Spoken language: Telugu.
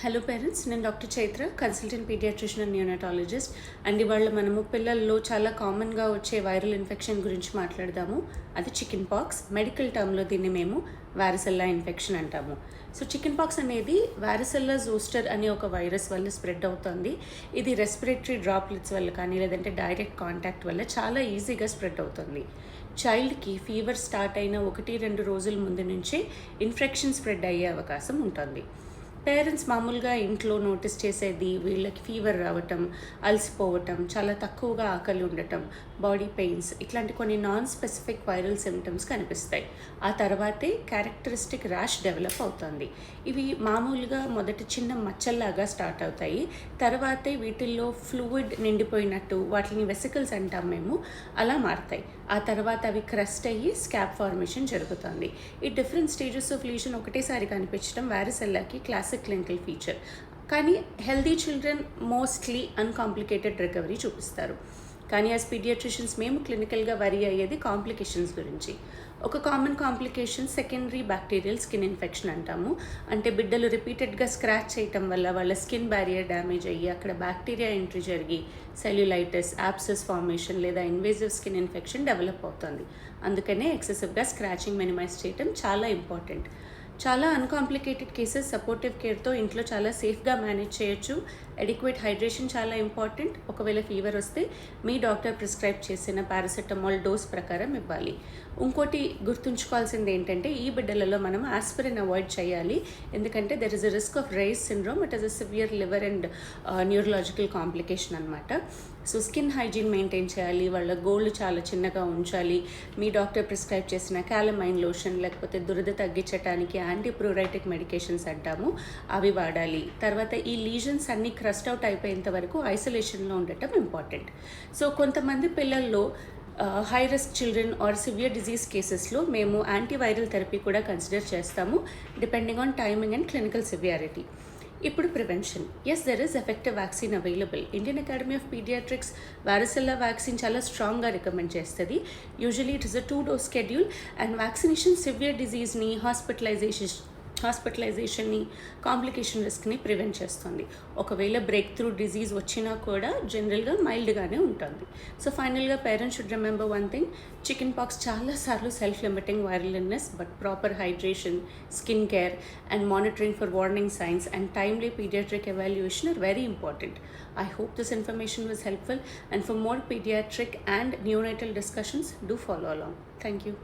హలో పేరెంట్స్, నేను doctor Chaitra, consultant paediatrician and neonatologist. And ఇవాళ మనము పిల్లల్లో చాలా కామన్గా వచ్చే వైరల్ ఇన్ఫెక్షన్ గురించి మాట్లాడదాము. అది చికెన్ పాక్స్. మెడికల్ టర్మ్లో దీన్ని మేము వారిసెల్లా ఇన్ఫెక్షన్ అంటాము. సో చికెన్ పాక్స్ అనేది వారిసెల్లా జోస్టర్ అనే ఒక వైరస్ వల్ల స్ప్రెడ్ అవుతుంది. ఇది రెస్పిరేటరీ డ్రాప్లెట్స్ వల్ల కానీ లేదంటే డైరెక్ట్ కాంటాక్ట్ వల్ల చాలా ఈజీగా స్ప్రెడ్ అవుతుంది. చైల్డ్కి ఫీవర్ స్టార్ట్ అయిన 1-2 రోజుల ముందు నుంచే ఇన్ఫెక్షన్ స్ప్రెడ్ అయ్యే అవకాశం ఉంటుంది. పేరెంట్స్ మామూలుగా ఇంట్లో నోటీస్ చేసేది వీళ్ళకి ఫీవర్ రావటం, అలసిపోవటం, చాలా తక్కువగా ఆకలి ఉండటం, బాడీ పెయిన్స్, ఇట్లాంటి కొన్ని నాన్ స్పెసిఫిక్ వైరల్ సిమ్టమ్స్ కనిపిస్తాయి. ఆ తర్వాతే క్యారెక్టరిస్టిక్ ర్యాష్ డెవలప్ అవుతుంది. ఇవి మామూలుగా మొదట చిన్న మచ్చల్లాగా స్టార్ట్ అవుతాయి. తర్వాతే వీటిల్లో ఫ్లూయిడ్ నిండిపోయినట్టు, వాటిని వెసికల్స్ అంటాం మేము, అలా మారుతాయి. ఆ తర్వాత అవి క్రస్ట్ అయ్యి స్కాబ్ ఫార్మేషన్ జరుగుతుంది. ఈ డిఫరెంట్ స్టేజెస్ ఆఫ్ లీషన్ ఒకటేసారి కనిపించడం వారిసెల్లాకి క్లాసిక్ క్లినికల్ ఫీచర్. కానీ healthy children mostly uncomplicated recovery చూపిస్తారు. కానీ యాజ్ పీడియాట్రిషియన్స్ మేము క్లినికల్గా వరీ అయ్యేది కాంప్లికేషన్స్ గురించి. ఒక common complication secondary bacterial skin infection అంటాము. అంటే బిడ్డలు రిపీటెడ్గా స్క్రాచ్ చేయటం వల్ల వాళ్ళ స్కిన్ బ్యారియర్ డ్యామేజ్ అయ్యి అక్కడ బ్యాక్టీరియా ఎంట్రీ జరిగి సెల్యులైటిస్, యాప్సెస్ ఫార్మేషన్ లేదా ఇన్వేజివ్ స్కిన్ ఇన్ఫెక్షన్ డెవలప్ అవుతుంది. అందుకనే ఎక్సెసివ్గా స్క్రాచింగ్ మినిమైజ్ చేయటం చాలా ఇంపార్టెంట్. చాలా అన్కాంప్లికేటెడ్ కేసెస్ సపోర్టివ్ కేర్తో ఇంట్లో చాలా సేఫ్గా మేనేజ్ చేయొచ్చు. అడిక్వేట్ హైడ్రేషన్ చాలా ఇంపార్టెంట్. ఒకవేళ ఫీవర్ వస్తే మీ డాక్టర్ ప్రిస్క్రైబ్ చేసిన పారాసెటమాల్ డోస్ ప్రకారం ఇవ్వాలి. ఇంకోటి గుర్తుంచుకోవాల్సింది ఏంటంటే ఈ బిడ్డలలో మనం ఆస్పిరిన్ అవాయిడ్ చేయాలి. ఎందుకంటే there is a risk of rice syndrome. It is a severe liver and neurological complication అనమాట. సో స్కిన్ హైజీన్ మెయింటైన్ చేయాలి. వాళ్ళ గోళ్ళు చాలా చిన్నగా ఉంచాలి. మీ డాక్టర్ ప్రిస్క్రైబ్ చేసిన క్యాలమైన్ లోషన్ లేకపోతే దురద తగ్గించడానికి యాంటీప్రోరైటిక్ మెడికేషన్స్ అంటాము, అవి వాడాలి. తర్వాత ఈ లీజన్స్ అన్నీ క్రస్ట్ అవుట్ అయిపోయేంత వరకు ఐసోలేషన్లో ఉండటం ఇంపార్టెంట్. సో కొంతమంది పిల్లల్లో high risk children or severe disease కేసెస్లో మేము యాంటీవైరల్ థెరపీ కూడా కన్సిడర్ చేస్తాము, depending on timing and clinical severity. ఇప్పుడు prevention. Yes, there is effective vaccine available. Indian Academy of Paediatrics varicella vaccine చాలా స్ట్రాంగ్గా రికమెండ్ చేస్తుంది. Usually it is a 2 dose schedule and vaccination severe డిజీజ్ని, హాస్పిటలైజేషన్ని, కాంప్లికేషన్ రిస్క్ని ప్రివెంట్ చేస్తుంది. ఒకవేళ బ్రేక్ త్రూ డిజీజ్ వచ్చినా కూడా జనరల్గా మైల్డ్గానే ఉంటుంది. సో ఫైనల్గా parents should remember one thing: chickenpox చాలాసార్లు self limiting viral illness, but proper hydration, skin care and monitoring for warning signs and timely paediatric evaluation are very important. I hope this information was helpful, and for more pediatric and neonatal discussions, do follow along. Thank you.